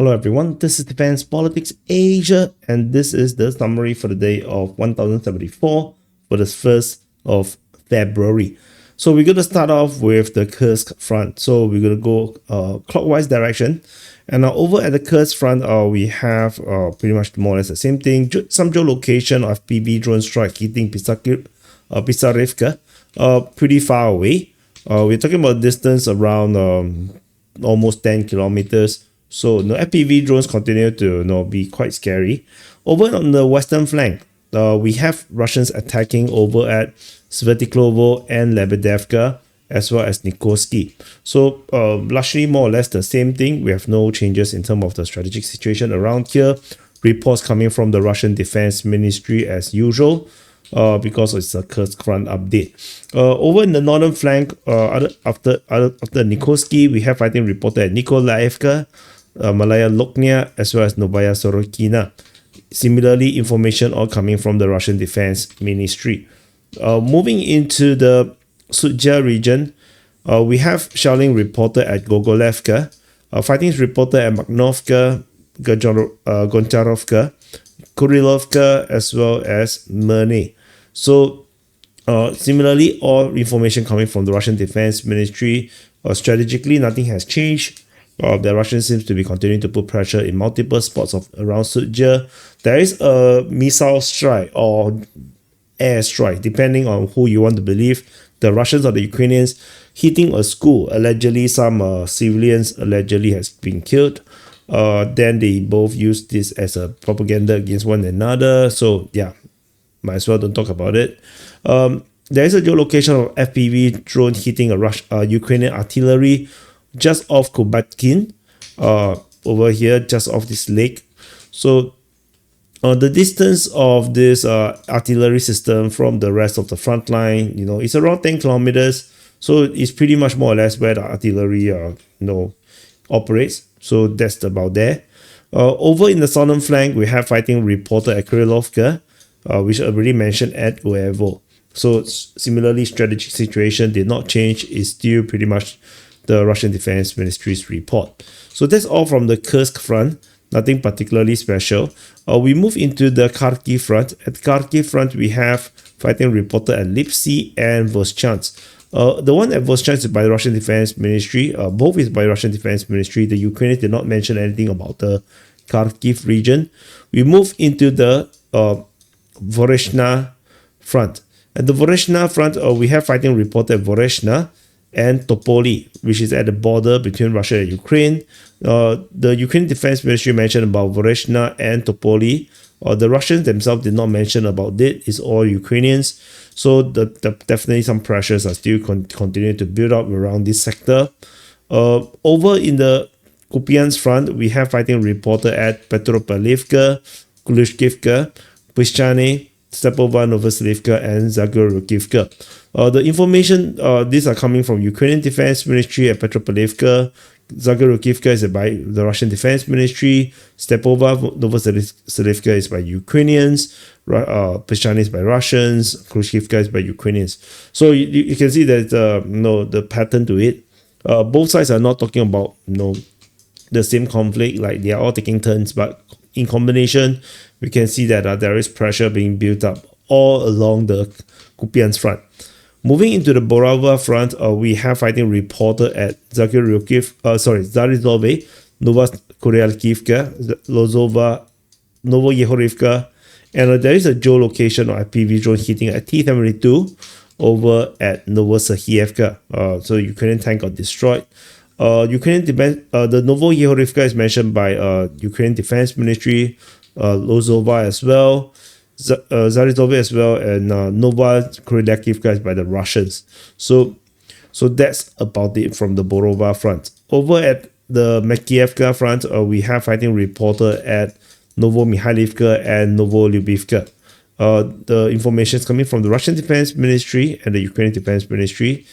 Hello everyone, this is Defense Politics Asia, and this is the summary for the day of 1074 for the 1st of February. So we're going to start off with the Kursk front. So we're going to go clockwise direction. And over at the Kursk front, we have pretty much more or less the same thing. Some geolocation of FPV drone strike hitting Bilohorivka, pretty far away. We're talking about distance around almost 10 kilometers. So FPV drones continue to be quite scary. Over on the western flank, we have Russians attacking over at Svertiklovo and Lebedevka, as well as Nikorsky. So largely more or less the same thing. We have no changes in terms of the strategic situation around here. Reports coming from the Russian Defense Ministry as usual, because it's a Kursk front update. Over in the northern flank, after Nikorsky, we have fighting reported at Nikolaevka, Malaya Loknia, as well as Novaya Sorokina. Similarly, information all coming from the Russian Defense Ministry. Moving into the Sudzha region, we have shelling reported at Gogolevka, fighting is reported at Makhnovka, Goncharovka, Kurilovka, as well as Merne. So similarly, all information coming from the Russian Defense Ministry. Strategically, nothing has changed. The Russians seems to be continuing to put pressure in multiple spots around Sudzha. There is a missile strike or air strike, depending on who you want to believe, the Russians or the Ukrainians, hitting a school. Allegedly, some civilians allegedly has been killed. Then they both use this as a propaganda against one another. So yeah, might as well don't talk about it. There is a geolocation of FPV drone hitting a Ukrainian artillery just off Kubatkin, over here, just off this lake. So the distance of this artillery system from the rest of the front line, it's around 10 kilometers. So it's pretty much more or less where the artillery, operates. So that's about there. Over in the southern flank, we have fighting reported at Krylovka, which I already mentioned at Goevo. So similarly, strategic situation did not change. It's still pretty much the Russian Defense Ministry's report. So that's all from the Kursk front. Nothing particularly special. We move into the Kharkiv front. At Kharkiv front, we have fighting reported at Lipsy and Voschansk. The one at Voschansk is by the Russian Defense Ministry. Both is by Russian Defense Ministry. The Ukrainians did not mention anything about the Kharkiv region. We move into the Voreshna front. At the Voreshna front, we have fighting reported at Voreshna and Topoli, which is at the border between Russia and Ukraine. The Ukrainian Defense Ministry mentioned about Voreshna and Topoli. The Russians themselves did not mention about it. It's all Ukrainians. So definitely some pressures are still continuing to build up around this sector. Over in the Kupiansk front, we have fighting reported at Petropavlivka, Kulishkivka, Pyshchane, Stepova, Novoselivka, and Zagorokivka. The information, these are coming from Ukrainian Defense Ministry at Petropavlivka. Zagorokivka is by the Russian Defense Ministry. Stepova, Novoselivka is by Ukrainians. Pyshchane is by Russians. Kulishkivka is by Ukrainians. So you can see that the pattern to it. Both sides are not talking about the same conflict, like they are all taking turns, but in combination, we can see that there is pressure being built up all along the Kupiansk front. Moving into the Borova front, we have fighting reported at Zarizove, Novokoryalkivka, Novoyehorivka, and there is a geolocation of FPV drone hitting at T-72 over at Novosahievka. So Ukrainian tank got destroyed. The Novoyehorivka is mentioned by Ukrainian Defense Ministry, Lozova as well, Zarizove as well, and Novokoryalkivka is by the Russians. So that's about it from the Borova front. Over at the Makievka front, we have fighting reported at Novomikhailivka and Novolyubivka. The information is coming from the Russian Defense Ministry and the Ukrainian Defense Ministry,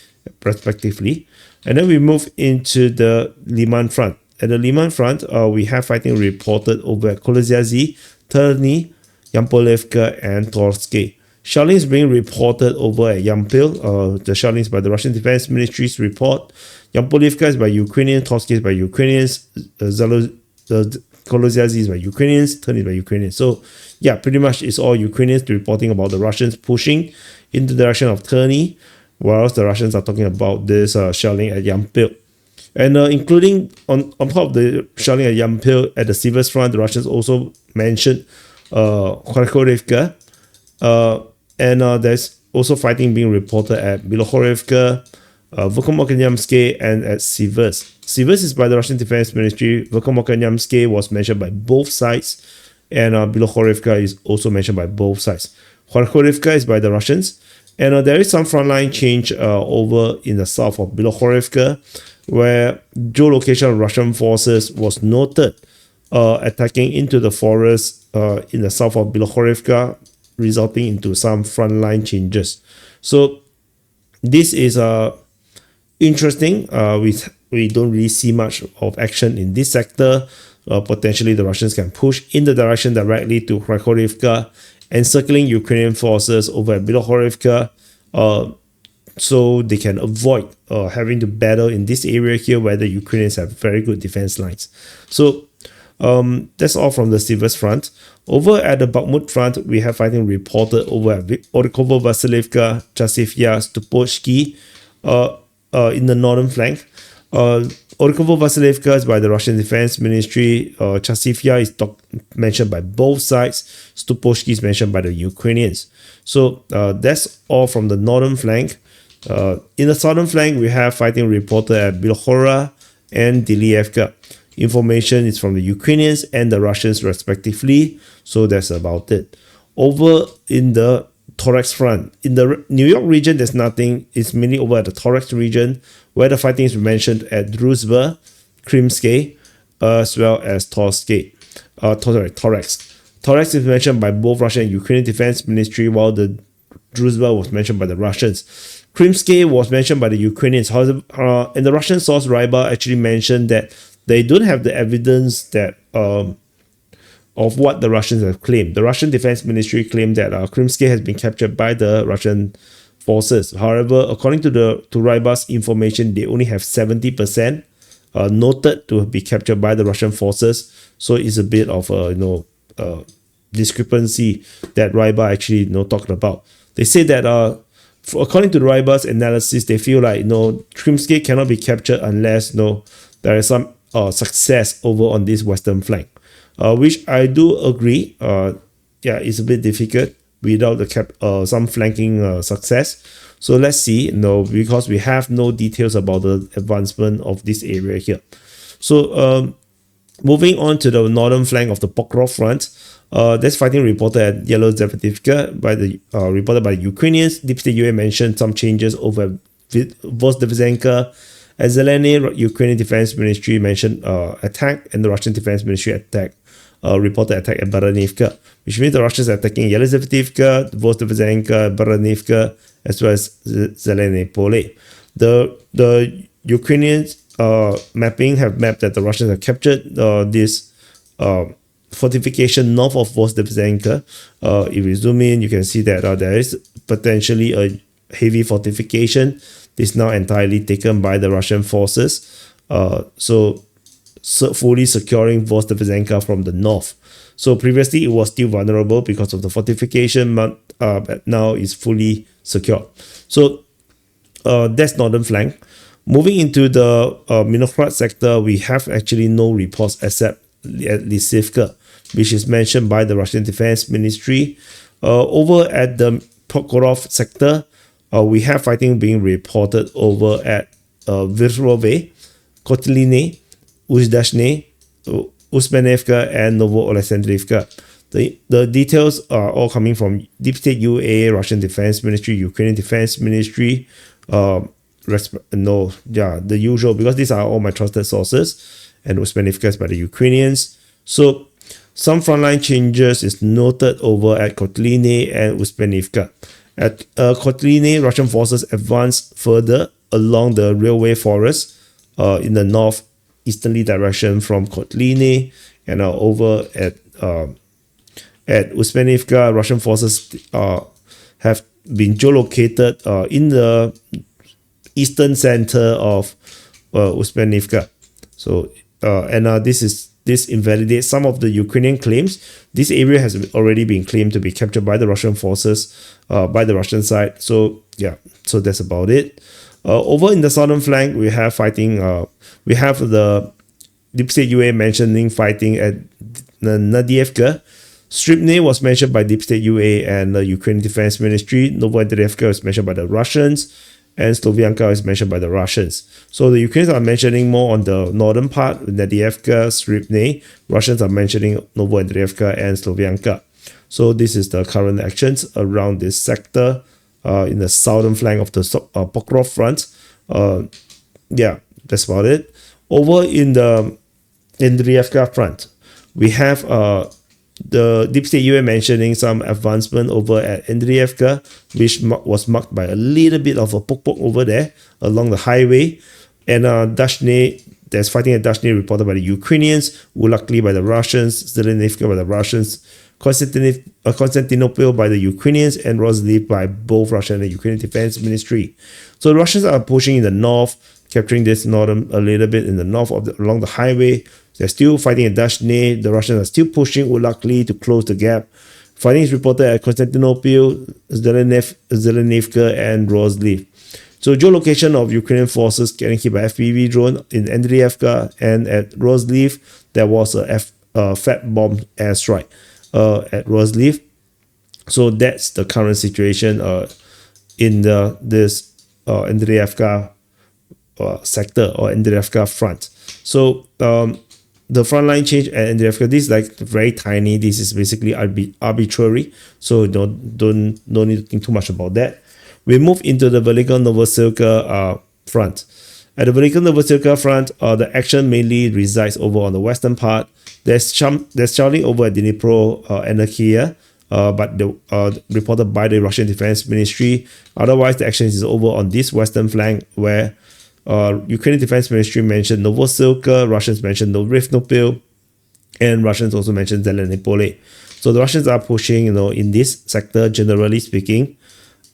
respectively. And then we move into the Liman front. At the Liman front, we have fighting reported over at Kolozyazi, Terny, Yampolivka, and Torske. Shelling is being reported over at Yampil. The shelling is by the Russian Defense Ministry's report. Yampolivka is by Ukrainians, Torske is by Ukrainians, the Kolozia is by Ukrainians, Tern is by Ukrainians. So yeah, pretty much it's all Ukrainians reporting about the Russians pushing in the direction of Terny, whilst the Russians are talking about this shelling at Yampil. And including on top of the shelling at Yampil at the civil front, the Russians also mentioned Hryhorivka, and there's also fighting being reported at Bilohorivka, Verkhovno-Nyamske, and at Sivers. Sivers is by the Russian Defense Ministry. Verkhovno-Nyamske was mentioned by both sides, and Bilohorivka is also mentioned by both sides. Hryhorivka is by the Russians, and there is some frontline change over in the south of Bilohorivka, where geolocation of Russian forces was noted attacking into the forest in the south of Bilohorivka, resulting into some frontline changes. So this is interesting. We don't really see much of action in this sector. Potentially the Russians can push in the direction directly to Hryhorivka, encircling Ukrainian forces over at Bilohorivka, so they can avoid having to battle in this area here where the Ukrainians have very good defense lines. So that's all from the Sivers front. Over at the Bakhmut front, we have fighting reported over at Orikovo-Vasilivka, Chasivya, Stupochki in the northern flank. Orikovo-Vasilivka is by the Russian Defense Ministry. Chasivya is mentioned by both sides. Stupochki is mentioned by the Ukrainians. So that's all from the northern flank. In the southern flank, we have fighting reported at Bilohora and Dilievka. Information is from the Ukrainians and the Russians respectively. So that's about it. Over in the Thorax front, in the New York region, there's nothing. It's mainly over at the Thorax region, where the fighting is mentioned at Druzhba, Krimsky, as well as Torsk. Thorax. Thorax is mentioned by both Russian and Ukrainian Defense Ministry, while the Druzhba was mentioned by the Russians. Krimsky was mentioned by the Ukrainians. However, and the Russian source Ryba actually mentioned that they don't have the evidence that of what the Russians have claimed. The Russian Defense Ministry claimed that Krimsky has been captured by the Russian forces. However, according to Ryba's information, they only have 70% noted to be captured by the Russian forces. So it's a bit of a discrepancy that Ryba actually talked about. They say that according to the Ryba's analysis, they feel like Krimsky cannot be captured unless there is some success over on this western flank, which I do agree. Yeah, it's a bit difficult without the some flanking success. So let's see, because we have no details about the advancement of this area here. So moving on to the northern flank of the Pokrov front, there's fighting reported at Yellow-Zvetivka reported by the Ukrainians. Deep State UA mentioned some changes over Vozdevzenka. As Zeleny, Ukrainian Defense Ministry mentioned attack, and the Russian Defense Ministry reported attack at Baranivka, which means the Russians are attacking Yelizaveta, Vozdevzenka, Baranivka, as well as Zeleny Pole. The Ukrainians mapping have mapped that the Russians have captured this fortification north of Vozdevzenka. If we zoom in, you can see that there is potentially a heavy fortification. Is now entirely taken by the Russian forces, so fully securing Vozdevzenka from the north. So previously it was still vulnerable because of the fortification, but now it's fully secure. So that's northern flank. Moving into the Minokhrad sector, we have actually no reports except at Lysivka, which is mentioned by the Russian Defense Ministry. Over at the Pokrov sector, we have fighting being reported over at Virove, Kotline, Uzdashne, Usmanevka, and Novo-Alexandrivka. The details are all coming from Deep State UA, Russian Defense Ministry, Ukrainian Defense Ministry. The usual, because these are all my trusted sources, and Usmanevka is by the Ukrainians. So some frontline changes is noted over at Kotline and Usmanevka. At Kotline, Russian forces advanced further along the railway forest in the northeasterly direction from Kotline, and over at Usmanivka, Russian forces have been geolocated in the eastern center of Usmanivka. So this this invalidates some of the Ukrainian claims. This area has already been claimed to be captured by the Russian forces, by the Russian side. So yeah, so that's about it. Over in the southern flank, we have fighting. We have the Deep State UA mentioning fighting at Nadievka. Stripne was mentioned by Deep State UA and the Ukrainian Defense Ministry. Novoandreyevka was mentioned by the Russians, and Slovianka is mentioned by the Russians. So the Ukrainians are mentioning more on the northern part, Nadievka, Stripne. Russians are mentioning Novoandreyevka and Slovianka. So this is the current actions around this sector in the southern flank of the Pokrov front. Yeah, that's about it. Over in the Andreyevka front, we have the Deep State UA mentioning some advancement over at Andreyevka, which was marked by a little bit of a poke over there along the highway. And Dashne, there's fighting at Dashne reported by the Ukrainians, Ulakli by the Russians, Zelenivka by the Russians, Constantinople by the Ukrainians, and Rozliv by both Russian and Ukrainian Defense Ministry. So the Russians are pushing in the north, capturing this northern a little bit in the north of along the highway. They're still fighting at Dashne. The Russians are still pushing Ulakli to close the gap. Fighting is reported at Constantinople, Zelenivka, and Rozliv. So geolocation of Ukrainian forces getting hit by FPV drone in Andreyevka, and at Rozliv, there was a fat bomb airstrike at Rozliv. So that's the current situation in this Andreyevka sector or Andreyevka front. So the front line change at Andreyevka, this is like very tiny. This is basically arbitrary. So don't need to think too much about that. We move into the Velika Novosilka front. At the Velika Novosilka front, the action mainly resides over on the western part. There's shouting over at Dnipro Anarchia, but reported by the Russian Defense Ministry. Otherwise, the action is over on this western flank where Ukrainian Defense Ministry mentioned Novosilka, Russians mentioned Rivnopil, and Russians also mentioned Zelenopole. So the Russians are pushing, in this sector, generally speaking,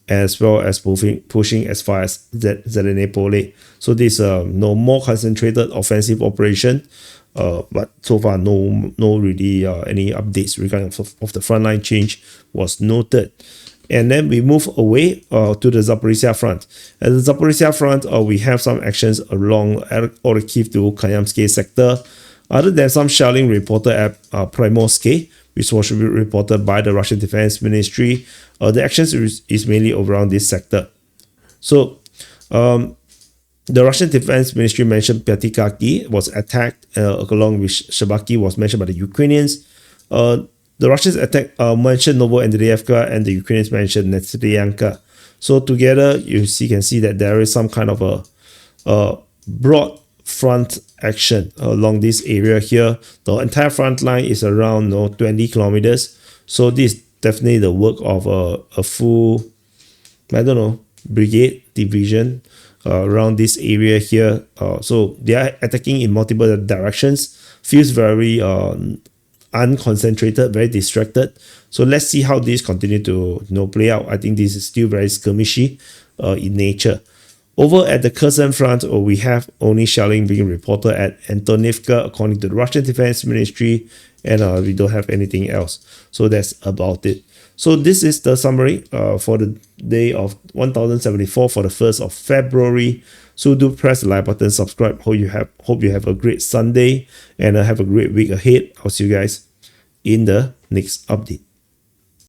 as well as pushing as far as Zelenopole. So this more concentrated offensive operation, but so far no really any updates regarding of the frontline change was noted. And then we move away to the Zaporizhia front. At the Zaporizhia front, we have some actions along Orikhiv to Kayamsky sector. Other than some shelling reported at Primorsky, which was reported by the Russian Defense Ministry, the actions is mainly around this sector. So the Russian Defense Ministry mentioned Pyatikaki was attacked along with Shabaki was mentioned by the Ukrainians. The Russians mentioned Novoandreyevka, and the Ukrainians mentioned Netslyanka. So together, you can see that there is some kind of a broad front action along this area here. The entire front line is around 20 kilometers. So this is definitely the work of a full, brigade, division around this area here. So they are attacking in multiple directions. Feels very unconcentrated, very distracted. So let's see how this continue to play out. I think this is still very skirmishy in nature. Over at the Kherson front, we have only shelling being reported at Antonivka according to the Russian Defense Ministry, and we don't have anything else. So that's about it. So this is the summary for the day of 1074 for the 1st of February. So do press the like button, subscribe. Hope you have a great Sunday and have a great week ahead. I'll see you guys in the next update.